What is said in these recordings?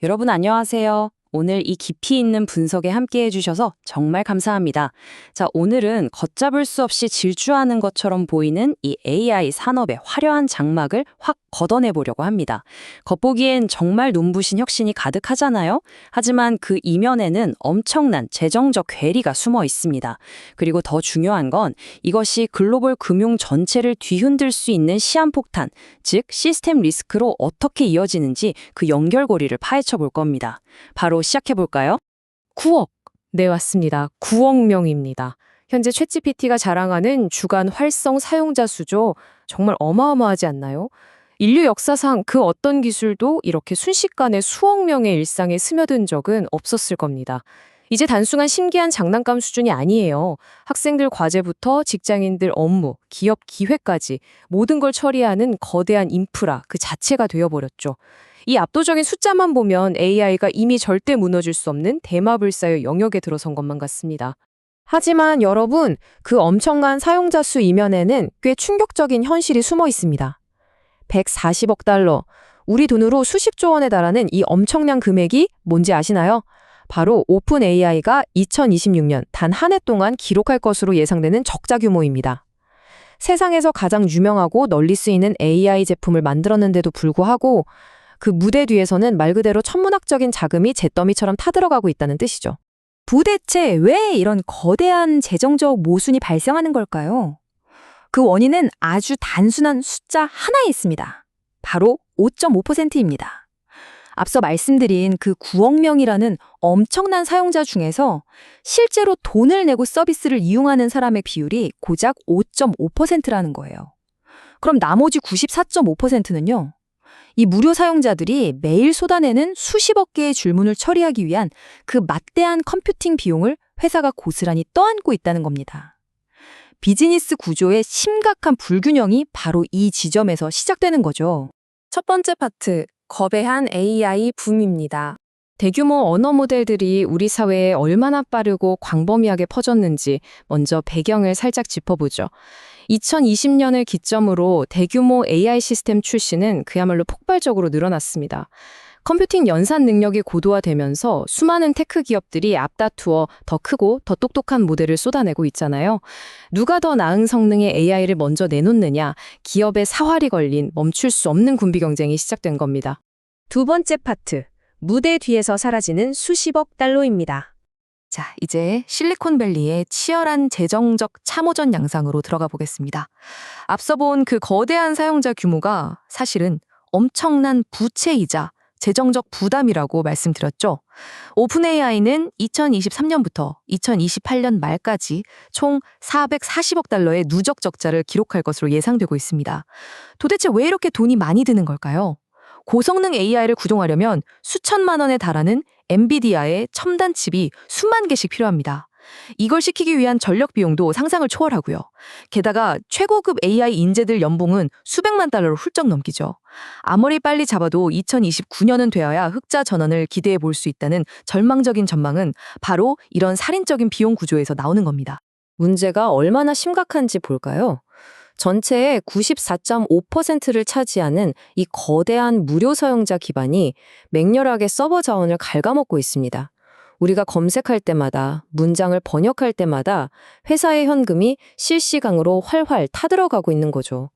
여러분 안녕하세요. 오늘 이 깊이 있는 분석에 함께 해주셔서 정말 감사합니다. 자, 오늘은 걷잡을 수 없이 질주하는 것처럼 보이는 이 AI 산업의 화려한 장막을 확 걷어내 보려고 합니다. 겉보기엔 정말 눈부신 혁신이 가득하잖아요. 하지만 그 이면에는 엄청난 재정적 괴리가 숨어 있습니다. 그리고 더 중요한 건 이것이 글로벌 금융 전체를 뒤흔들 수 있는 시한폭탄, 즉 시스템 리스크로 어떻게 이어지는지 그 연결고리를 파헤쳐 볼 겁니다. 바로 시작해볼까요? 9억. 네, 맞습니다. 9억 명입니다. 현재 챗GPT가 자랑하는 주간 활성 사용자 수죠. 정말 어마어마하지 않나요? 인류 역사상 그 어떤 기술도 이렇게 순식간에 수억 명의 일상에 스며든 적은 없었을 겁니다. 이제 단순한 신기한 장난감 수준이 아니에요. 학생들 과제부터 직장인들 업무, 기업 기회까지 모든 걸 처리하는 거대한 인프라 그 자체가 되어버렸죠. 이 압도적인 숫자만 보면 AI가 이미 절대 무너질 수 없는 대마불사의 영역에 들어선 것만 같습니다. 하지만 여러분, 그 엄청난 사용자 수 이면에는 꽤 충격적인 현실이 숨어 있습니다. 140억 달러, 우리 돈으로 수십조 원에 달하는 이 엄청난 금액이 뭔지 아시나요? 바로 오픈 AI가 2026년 단 한 해 동안 기록할 것으로 예상되는 적자 규모입니다. 세상에서 가장 유명하고 널리 쓰이는 AI 제품을 만들었는데도 불구하고 그 무대 뒤에서는 말 그대로 천문학적인 자금이 잿더미처럼 타들어가고 있다는 뜻이죠. 도대체 왜 이런 거대한 재정적 모순이 발생하는 걸까요? 그 원인은 아주 단순한 숫자 하나에 있습니다. 바로 5.5%입니다. 앞서 말씀드린 그 9억 명이라는 엄청난 사용자 중에서 실제로 돈을 내고 서비스를 이용하는 사람의 비율이 고작 5.5%라는 거예요. 그럼 나머지 94.5%는요? 이 무료 사용자들이 매일 쏟아내는 수십억 개의 줄문을 처리하기 위한 그 막대한 컴퓨팅 비용을 회사가 고스란히 떠안고 있다는 겁니다. 비즈니스 구조의 심각한 불균형이 바로 이 지점에서 시작되는 거죠. 첫 번째 파트, 거대한 AI 붐입니다. 대규모 언어 모델들이 우리 사회에 얼마나 빠르고 광범위하게 퍼졌는지 먼저 배경을 살짝 짚어보죠. 2020년을 기점으로 대규모 AI 시스템 출시는 그야말로 폭발적으로 늘어났습니다. 컴퓨팅 연산 능력이 고도화되면서 수많은 테크 기업들이 앞다투어 더 크고 더 똑똑한 모델을 쏟아내고 있잖아요. 누가 더 나은 성능의 AI를 먼저 내놓느냐, 기업의 사활이 걸린 멈출 수 없는 군비 경쟁이 시작된 겁니다. 두 번째 파트, 무대 뒤에서 사라지는 수십억 달러입니다. 자, 이제 실리콘밸리의 치열한 재정적 참호전 양상으로 들어가 보겠습니다. 앞서 본 그 거대한 사용자 규모가 사실은 엄청난 부채이자 재정적 부담이라고 말씀드렸죠. 오픈 AI는 2023년부터 2028년 말까지 총 440억 달러의 누적 적자를 기록할 것으로 예상되고 있습니다. 도대체 왜 이렇게 돈이 많이 드는 걸까요? 고성능 AI를 구동하려면 수천만 원에 달하는 엔비디아의 첨단 칩이 수만 개씩 필요합니다. 이걸 시키기 위한 전력 비용도 상상을 초월하고요. 게다가 최고급 AI 인재들 연봉은 수백만 달러를 훌쩍 넘기죠. 아무리 빨리 잡아도 2029년은 되어야 흑자 전환을 기대해 볼 수 있다는 절망적인 전망은 바로 이런 살인적인 비용 구조에서 나오는 겁니다. 문제가 얼마나 심각한지 볼까요? 전체의 94.5%를 차지하는 이 거대한 무료 사용자 기반이 맹렬하게 서버 자원을 갉아먹고 있습니다. 우리가 검색할 때마다, 문장을 번역할 때마다 회사의 현금이 실시간으로 활활 타들어가고 있는 거죠.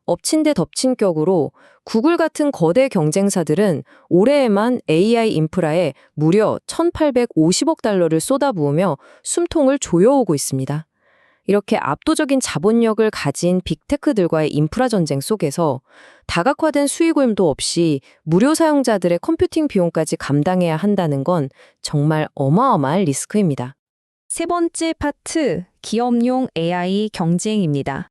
엎친 데 덮친 격으로 구글 같은 거대 경쟁사들은 올해에만 AI 인프라에 무려 1,850억 달러를 쏟아부으며 숨통을 조여오고 있습니다. 이렇게 압도적인 자본력을 가진 빅테크들과의 인프라 전쟁 속에서 다각화된 수익을도 없이 무료 사용자들의 컴퓨팅 비용까지 감당해야 한다는 건 정말 어마어마한 리스크입니다. 세 번째 파트, 기업용 AI 경쟁입니다.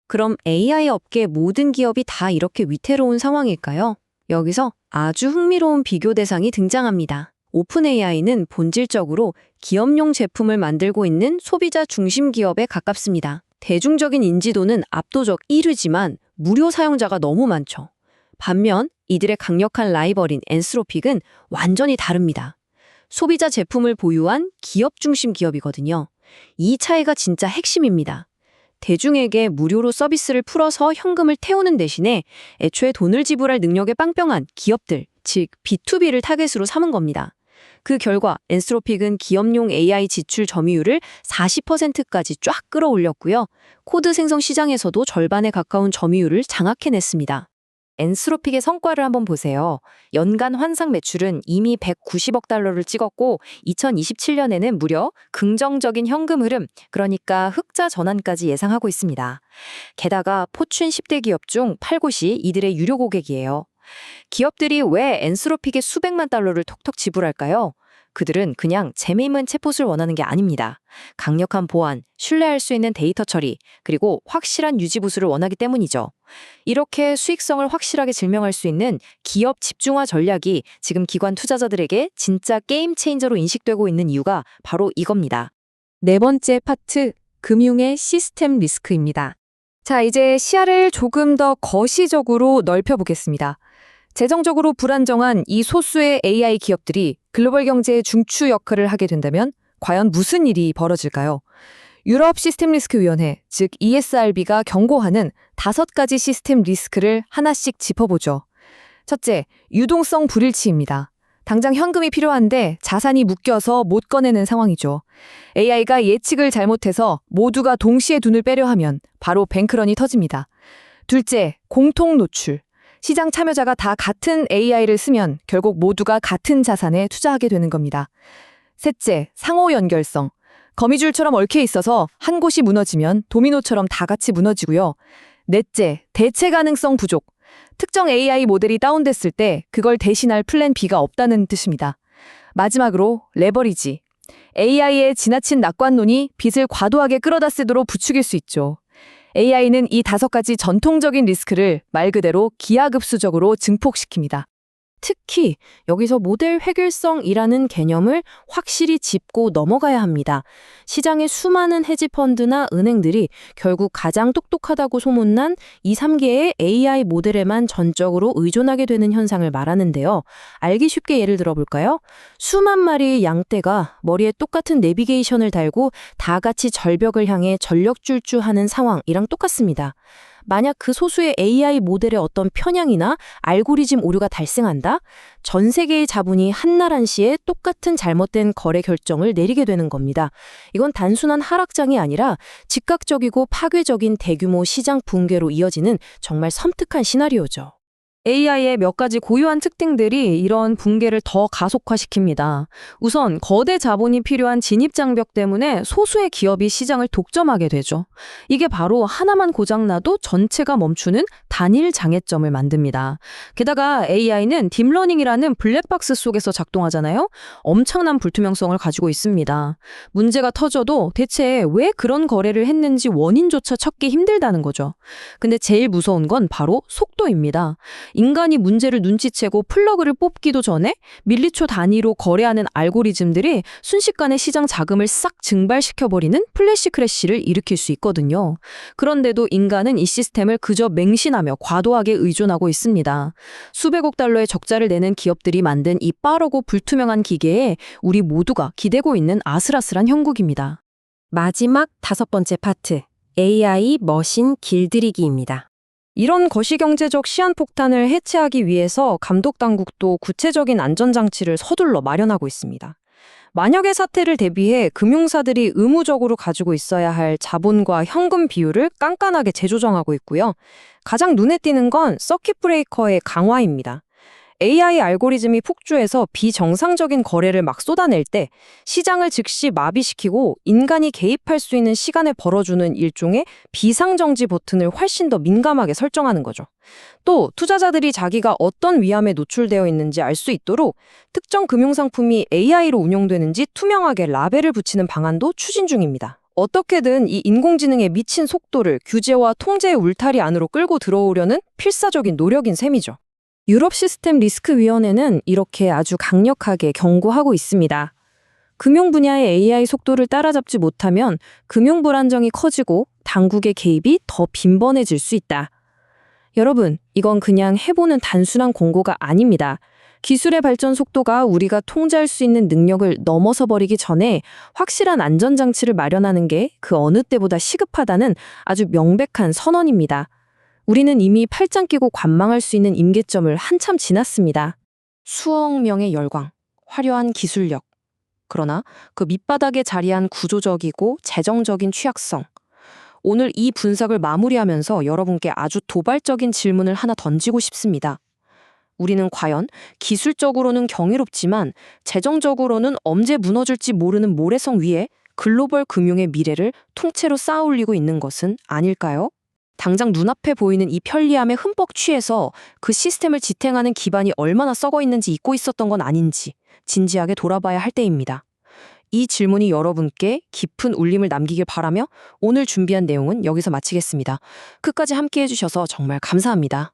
그럼 AI 업계 모든 기업이 다 이렇게 위태로운 상황일까요? 여기서 아주 흥미로운 비교 대상이 등장합니다. 오픈 AI는 본질적으로 기업용 제품을 만들고 있는 소비자 중심 기업에 가깝습니다. 대중적인 인지도는 압도적 1위지만 무료 사용자가 너무 많죠. 반면 이들의 강력한 라이벌인 엔스로픽은 완전히 다릅니다. 소비자 제품을 보유한 기업 중심 기업이거든요. 이 차이가 진짜 핵심입니다. 대중에게 무료로 서비스를 풀어서 현금을 태우는 대신에 애초에 돈을 지불할 능력에 빵빵한 기업들, 즉 B2B를 타겟으로 삼은 겁니다. 그 결과 엔스로픽은 기업용 AI 지출 점유율을 40%까지 쫙 끌어올렸고요. 코드 생성 시장에서도 절반에 가까운 점유율을 장악해냈습니다. 엔스로픽의 성과를 한번 보세요. 연간 환상 매출은 이미 190억 달러를 찍었고 2027년에는 무려 긍정적인 현금 흐름, 그러니까 흑자 전환까지 예상하고 있습니다. 게다가 포춘 10대 기업 중 8곳이 이들의 유료 고객이에요. 기업들이 왜 엔스로픽에 수백만 달러를 톡톡 지불할까요? 그들은 그냥 재미있는 챗봇을 원하는 게 아닙니다. 강력한 보안, 신뢰할 수 있는 데이터 처리, 그리고 확실한 유지 보수를 원하기 때문이죠. 이렇게 수익성을 확실하게 증명할 수 있는 기업 집중화 전략이 지금 기관 투자자들에게 진짜 게임 체인저로 인식되고 있는 이유가 바로 이겁니다. 네 번째 파트, 금융의 시스템 리스크입니다. 자, 이제 시야를 조금 더 거시적으로 넓혀보겠습니다. 재정적으로 불안정한 이 소수의 AI 기업들이 글로벌 경제의 중추 역할을 하게 된다면 과연 무슨 일이 벌어질까요? 유럽 시스템 리스크 위원회, 즉 ESRB가 경고하는 5가지 시스템 리스크를 하나씩 짚어보죠. 첫째, 유동성 불일치입니다. 당장 현금이 필요한데 자산이 묶여서 못 꺼내는 상황이죠. AI가 예측을 잘못해서 모두가 동시에 돈을 빼려 하면 바로 뱅크런이 터집니다. 둘째, 공통 노출. 시장 참여자가 다 같은 AI를 쓰면 결국 모두가 같은 자산에 투자하게 되는 겁니다. 셋째, 상호 연결성. 거미줄처럼 얽혀 있어서 한 곳이 무너지면 도미노처럼 다 같이 무너지고요. 넷째, 대체 가능성 부족. 특정 AI 모델이 다운됐을 때 그걸 대신할 플랜 B가 없다는 뜻입니다. 마지막으로 레버리지. AI의 지나친 낙관론이 빚을 과도하게 끌어다 쓰도록 부추길 수 있죠. AI는 이 5가지 전통적인 리스크를 말 그대로 기하급수적으로 증폭시킵니다. 특히 여기서 모델 획일성이라는 개념을 확실히 짚고 넘어가야 합니다. 시장의 수많은 헤지펀드나 은행들이 결국 가장 똑똑하다고 소문난 2, 3개의 AI 모델에만 전적으로 의존하게 되는 현상을 말하는데요. 알기 쉽게 예를 들어볼까요? 수만 마리의 양떼가 머리에 똑같은 내비게이션을 달고 다 같이 절벽을 향해 전력질주하는 상황이랑 똑같습니다. 만약 그 소수의 AI 모델의 어떤 편향이나 알고리즘 오류가 발생한다? 전 세계의 자본이 한날 한시에 똑같은 잘못된 거래 결정을 내리게 되는 겁니다. 이건 단순한 하락장이 아니라 즉각적이고 파괴적인 대규모 시장 붕괴로 이어지는 정말 섬뜩한 시나리오죠. AI의 몇 가지 고유한 특징들이 이런 붕괴를 더 가속화시킵니다. 우선 거대 자본이 필요한 진입장벽 때문에 소수의 기업이 시장을 독점하게 되죠. 이게 바로 하나만 고장나도 전체가 멈추는 단일 장애점을 만듭니다. 게다가 AI는 딥러닝이라는 블랙박스 속에서 작동하잖아요. 엄청난 불투명성을 가지고 있습니다. 문제가 터져도 대체 왜 그런 거래를 했는지 원인조차 찾기 힘들다는 거죠. 근데 제일 무서운 건 바로 속도입니다. 인간이 문제를 눈치채고 플러그를 뽑기도 전에 밀리초 단위로 거래하는 알고리즘들이 순식간에 시장 자금을 싹 증발시켜버리는 플래시 크래시를 일으킬 수 있거든요. 그런데도 인간은 이 시스템을 그저 맹신하며 과도하게 의존하고 있습니다. 수백억 달러의 적자를 내는 기업들이 만든 이 빠르고 불투명한 기계에 우리 모두가 기대고 있는 아슬아슬한 형국입니다. 마지막 5번째 파트, AI 머신 길들이기입니다. 이런 거시경제적 시한폭탄을 해체하기 위해서 감독당국도 구체적인 안전장치를 서둘러 마련하고 있습니다. 만약의 사태를 대비해 금융사들이 의무적으로 가지고 있어야 할 자본과 현금 비율을 깐깐하게 재조정하고 있고요. 가장 눈에 띄는 건 서킷 브레이커의 강화입니다. AI 알고리즘이 폭주해서 비정상적인 거래를 막 쏟아낼 때 시장을 즉시 마비시키고 인간이 개입할 수 있는 시간을 벌어주는 일종의 비상정지 버튼을 훨씬 더 민감하게 설정하는 거죠. 또 투자자들이 자기가 어떤 위험에 노출되어 있는지 알 수 있도록 특정 금융상품이 AI로 운용되는지 투명하게 라벨을 붙이는 방안도 추진 중입니다. 어떻게든 이 인공지능의 미친 속도를 규제와 통제의 울타리 안으로 끌고 들어오려는 필사적인 노력인 셈이죠. 유럽 시스템 리스크위원회는 이렇게 아주 강력하게 경고하고 있습니다. 금융 분야의 AI 속도를 따라잡지 못하면 금융 불안정이 커지고 당국의 개입이 더 빈번해질 수 있다. 여러분, 이건 그냥 해보는 단순한 공고가 아닙니다. 기술의 발전 속도가 우리가 통제할 수 있는 능력을 넘어서 버리기 전에 확실한 안전장치를 마련하는 게 그 어느 때보다 시급하다는 아주 명백한 선언입니다. 우리는 이미 팔짱 끼고 관망할 수 있는 임계점을 한참 지났습니다. 수억 명의 열광, 화려한 기술력. 그러나 그 밑바닥에 자리한 구조적이고 재정적인 취약성. 오늘 이 분석을 마무리하면서 여러분께 아주 도발적인 질문을 하나 던지고 싶습니다. 우리는 과연 기술적으로는 경이롭지만 재정적으로는 언제 무너질지 모르는 모래성 위에 글로벌 금융의 미래를 통째로 쌓아올리고 있는 것은 아닐까요? 당장 눈앞에 보이는 이 편리함에 흠뻑 취해서 그 시스템을 지탱하는 기반이 얼마나 썩어 있는지 잊고 있었던 건 아닌지 진지하게 돌아봐야 할 때입니다. 이 질문이 여러분께 깊은 울림을 남기길 바라며 오늘 준비한 내용은 여기서 마치겠습니다. 끝까지 함께 해주셔서 정말 감사합니다.